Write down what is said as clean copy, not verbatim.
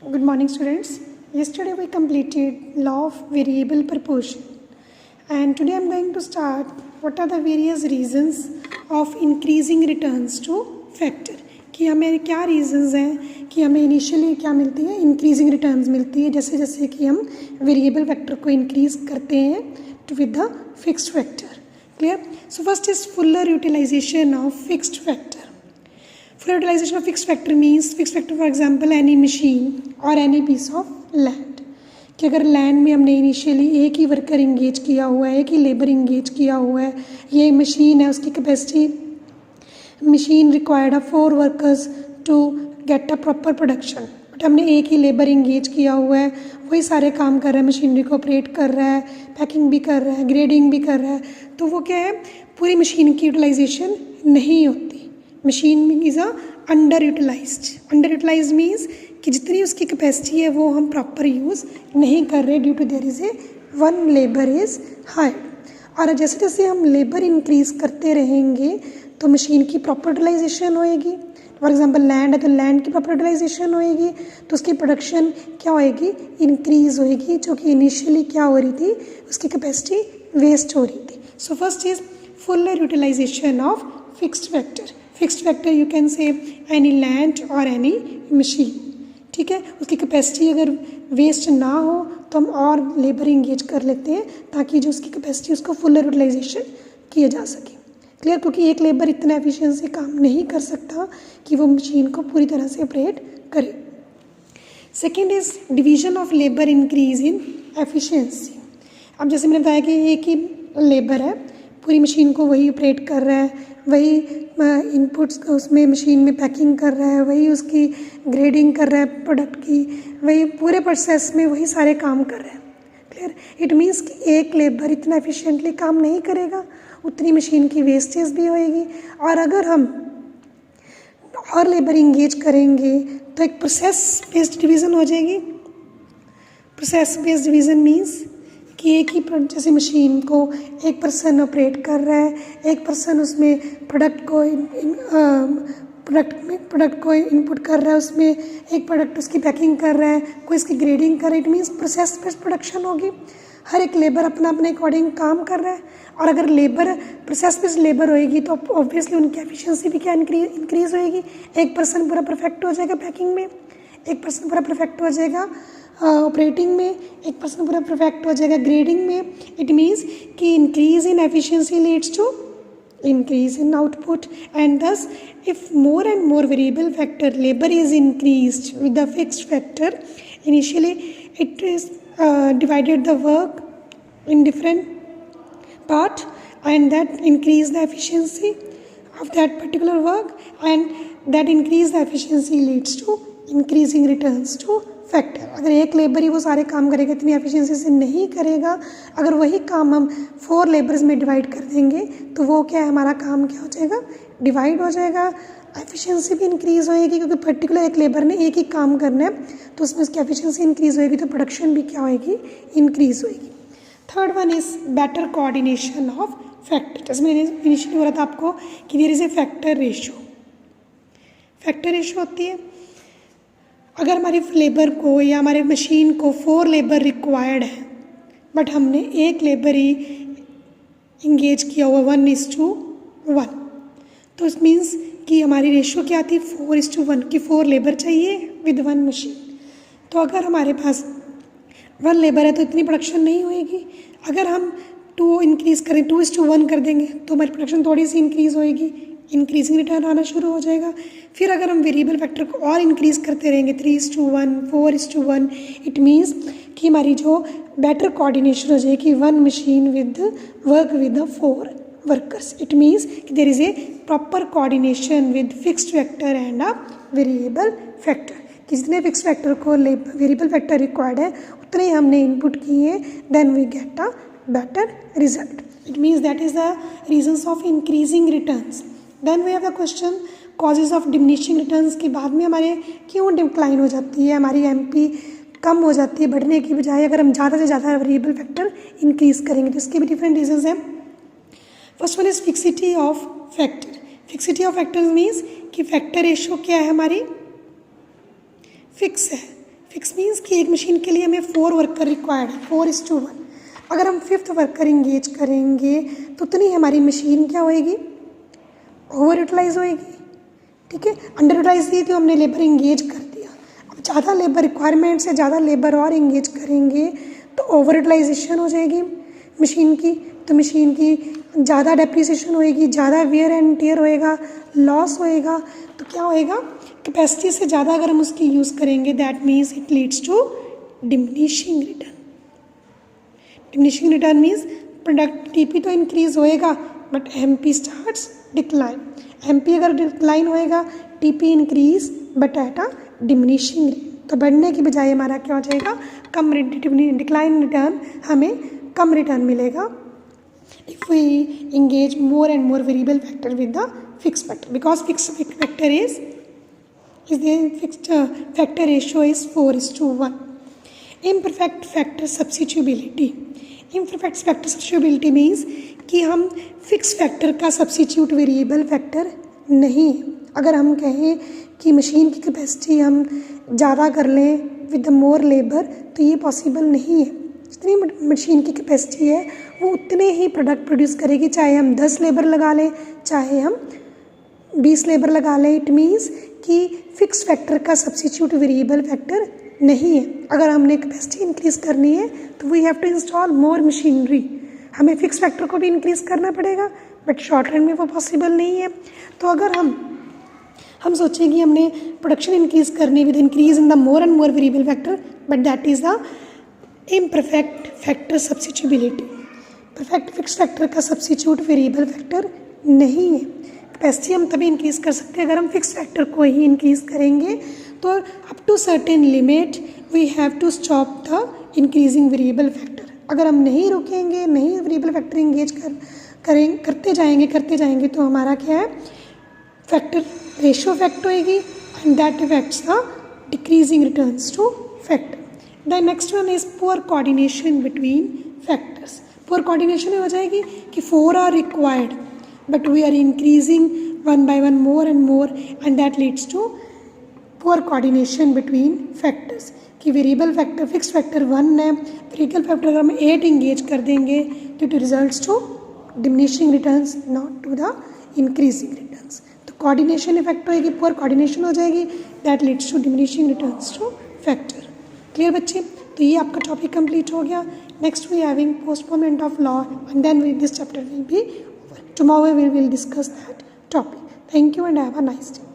Good morning, students. Yesterday we completed law of variable proportion, and today I am going to start what are the various reasons of increasing returns to factor. कि हमें क्या reasons हैं कि हमें initially क्या मिलती है, increasing returns मिलती है जैसे जैसे कि हम variable factor को increase करते हैं with the fixed factor. Clear? So first is fuller utilization of fixed factor. Full utilization of fixed factor means fixed factor, for example, any machine or any piece of land. कि अगर land में हमने initially एक ही worker engage किया हुआ है, एक ही labour engage किया हुआ है, ये मशीन है, उसकी कैपेसिटी मशीन रिक्वायर्ड है 4 workers to get a proper production, but हमने एक ही लेबर इंगेज किया हुआ है, वही सारे काम कर रहा है, मशीनरी को ऑपरेट कर रहा है, पैकिंग भी कर रहा है, ग्रेडिंग भी कर रहा है, तो वो क्या है, पूरी मशीन की यूटिलाइजेशन नहीं होती. Machine is underutilised means कि जितनी उसकी कैपेसिटी है वो हम प्रॉपर यूज़ नहीं कर रहे due to there is a one labour is hired. और जैसे जैसे हम लेबर इंक्रीज़ करते रहेंगे तो मशीन की प्रॉपर यूटिलाइजेशन होएगी. फॉर एग्जांपल लैंड है तो लैंड की प्रॉपर यूटिलाइजेशन होएगी तो उसकी प्रोडक्शन क्या होएगी, इंक्रीज़ होएगी, जो कि इनिशियली क्या हो रही थी, उसकी कैपेसिटी वेस्ट हो रही थी. So first is fuller utilisation of fixed factor. Fixed factor you can say any land or any machine. ठीक है, उसकी कैपेसिटी अगर वेस्ट ना हो तो हम और लेबर इंगेज कर लेते हैं ताकि जो उसकी कैपेसिटी उसको फुलर यूटिलाइजेशन किया जा सके. क्लियर? क्योंकि एक लेबर इतना एफिशिएंसी काम नहीं कर सकता कि वो मशीन को पूरी तरह से ऑपरेट करे. Second is division of labour increase in efficiency. अब जैसे मैंने बताया कि एक ही लेबर है, पूरी मशीन को वही ऑपरेट कर रहा है, वही इनपुट्स उसमें मशीन में पैकिंग कर रहा है, वही उसकी ग्रेडिंग कर रहा है प्रोडक्ट की, वही पूरे प्रोसेस में वही सारे काम कर रहा है. क्लियर? इट मीन्स कि एक लेबर इतना एफिशिएंटली काम नहीं करेगा, उतनी मशीन की वेस्टेज भी होएगी. और अगर हम और लेबर इंगेज करेंगे तो एक प्रोसेस बेस्ड डिवीज़न हो जाएगी. प्रोसेस बेस्ड डिवीज़न मीन्स कि एक ही जैसे मशीन को एक पर्सन ऑपरेट कर रहा है, एक पर्सन उसमें प्रोडक्ट को इनपुट कर रहा है, उसमें एक प्रोडक्ट उसकी पैकिंग कर रहा है, कोई इसकी ग्रेडिंग कर रहा है. It means process based production होगी. हर एक लेबर अपना अपने अकॉर्डिंग काम कर रहा है. और अगर लेबर प्रोसेस बेस्ड लेबर होएगी तो ऑब्वियसली उनकी एफिशिएंसी भी क्या इंक्रीज़ होएगी. एक पर्सन पूरा परफेक्ट हो जाएगा पैकिंग में, एक पर्सन पूरा परफेक्ट हो जाएगा ऑपरेटिंग में, एक पर्सन पूरा परफेक्ट हो जाएगा ग्रेडिंग में. इट मीन्स कि increase in efficiency leads to increase in output, and thus if more and more variable factor labor is increased with the fixed factor, initially it is divided the work in different part and that increase the efficiency of that particular work, and that increase the efficiency leads to increasing returns to factor. अगर एक labour ही वो सारे काम करेगा, इतनी efficiency से नहीं करेगा, अगर वही काम हम 4 लेबर्स में डिवाइड कर देंगे तो वो क्या है, हमारा काम क्या हो जाएगा, डिवाइड हो जाएगा. एफिशिएंसी भी इंक्रीज़ होएगी क्योंकि पर्टिकुलर एक लेबर ने एक ही काम करना है तो उसमें उसकी एफिशिएंसी इंक्रीज़ होएगी तो प्रोडक्शन भी क्या होएगी, इंक्रीज़ होएगी. Third one is better coordination of factor. जैसे मैंने इनिशियली बोला था आपको कि there is a factor ratio. Factor ratio होती है अगर हमारी लेबर को या हमारे मशीन को 4 लेबर रिक्वायर्ड है बट हमने एक लेबर ही इंगेज किया हुआ 1:1, तो इस मीन्स कि हमारी रेशो क्या आती है, 4:1 की 4 लेबर चाहिए विद 1 मशीन. तो अगर हमारे पास 1 लेबर है तो इतनी प्रोडक्शन नहीं होएगी. अगर हम 2 इंक्रीज़ करें, 2:1 कर देंगे तो हमारी प्रोडक्शन थोड़ी सी इंक्रीज़ होएगी, इंक्रीजिंग रिटर्न आना शुरू हो जाएगा. फिर अगर हम वेरिएबल फैक्टर को और इंक्रीज़ करते रहेंगे 3:1, 4:1, इट मीन्स कि हमारी जो बेटर कोऑर्डिनेशन हो जाएगी 1 machine with work with 4 workers. It means कि there is a proper coordination with fixed factor and a variable factor. कि जितने फिक्स्ड फैक्टर को वेरिएबल फैक्टर रिक्वायर्ड है उतने ही हमने इनपुट किए, then we get a better result. It means that is the reasons of increasing returns. Then we have the question causes of diminishing returns. के बाद में हमारे क्यों डिक्लाइन हो जाती है, हमारी एमपी कम हो जाती है बढ़ने की बजाय अगर हम ज़्यादा से ज़्यादा वेरिएबल फैक्टर इंक्रीज़ करेंगे. तो इसके भी डिफरेंट रीजंस हैं. First one is fixity of factor. Fixity of factors means कि फैक्टर रेशो क्या है, हमारी फिक्स है. फिक्स मीन्स कि एक मशीन के लिए हमें 4 वर्कर रिक्वायर्ड है, 4:1। अगर हम 5th वर्कर इंगेज करेंगे तो उतनी हमारी मशीन क्या होएगी, ओवर यूटिलाइज होएगी। ठीक है, अंडर यूटिलाइज दी तो हमने लेबर इंगेज कर दिया। अब ज़्यादा लेबर रिक्वायरमेंट से ज़्यादा लेबर और इंगेज करेंगे तो ओवर यूटिलाइजेशन हो जाएगी मशीन की, तो मशीन की ज़्यादा डेप्रिसिएशन होएगी, ज़्यादा वेयर एंड टेयर होएगा, लॉस होएगा। तो क्या होएगा, कैपेसिटी से ज़्यादा अगर हम उसकी यूज़ करेंगे that means it leads to diminishing return. Diminishing return means productivity तो इंक्रीज होएगा but MP starts decline. MP अगर डिक्लाइन होएगा, TP increase but at a diminishing rate. तो बढ़ने की बजाय हमारा क्या हो जाएगा, कम डिक्लाइन रिटर्न, हमें कम रिटर्न मिलेगा if we engage more and more variable factor with the fixed factor, because fixed factor is the fixed factor ratio is 4:1. Imperfect factor substitutability. Imperfect factor substitutability means कि हम fix factor का substitute variable factor नहीं। अगर हम कहें कि machine की capacity हम ज़्यादा कर लें विद द मोर लेबर तो ये पॉसिबल नहीं है। जितनी मशीन की कैपेसिटी है वो उतने ही प्रोडक्ट प्रोड्यूस करेगी, चाहे हम 10 लेबर लगा लें चाहे हम 20 लेबर लगा लें। इट मीन्स कि फिक्स फैक्टर का सब्सिट्यूट वेरिएबल फैक्टर नहीं है। अगर हमने कैपेसिटी इंक्रीज करनी है तो we have to install more machinery, हमें फिक्स फैक्टर को भी इंक्रीज करना पड़ेगा बट शॉर्ट रन में वो पॉसिबल नहीं है। तो अगर हम सोचें कि हमने प्रोडक्शन इंक्रीज करनी with increase in the more and more variable factor, but that is the imperfect factor substitutability. Perfect fix factor का सब्सिट्यूट वेरिएबल फैक्टर नहीं है। कैपेसिटी हम तभी इंक्रीज कर सकते हैं अगर हम फिक्स फैक्टर को ही इंक्रीज करेंगे। तो up to certain limit we have to stop the increasing variable factor. अगर हम नहीं रुकेंगे, नहीं वेरिएबल फैक्टर इंगेज करते जाएंगे तो हमारा क्या है, फैक्टर रेशियो इफेक्ट होएगी and that effects the decreasing returns to factor. The next one is poor coordination between factors. Poor coordination हो जाएगी कि 4 are required but we are increasing 1 by 1 more and more and that leads to poor coordination between factors। कि variable factor fix factor 1 है, variable factor अगर हम 8 engage कर देंगे तो it results to diminishing returns not to the increasing returns. तो coordination effect होएगी, poor coordination हो जाएगी, that leads to diminishing returns to factor. Clear बच्चे? तो ये आपका टॉपिक कंप्लीट हो गया। Next we having postponement of law and then this chapter will be over. Tomorrow we will discuss that topic. Thank you and have a nice day.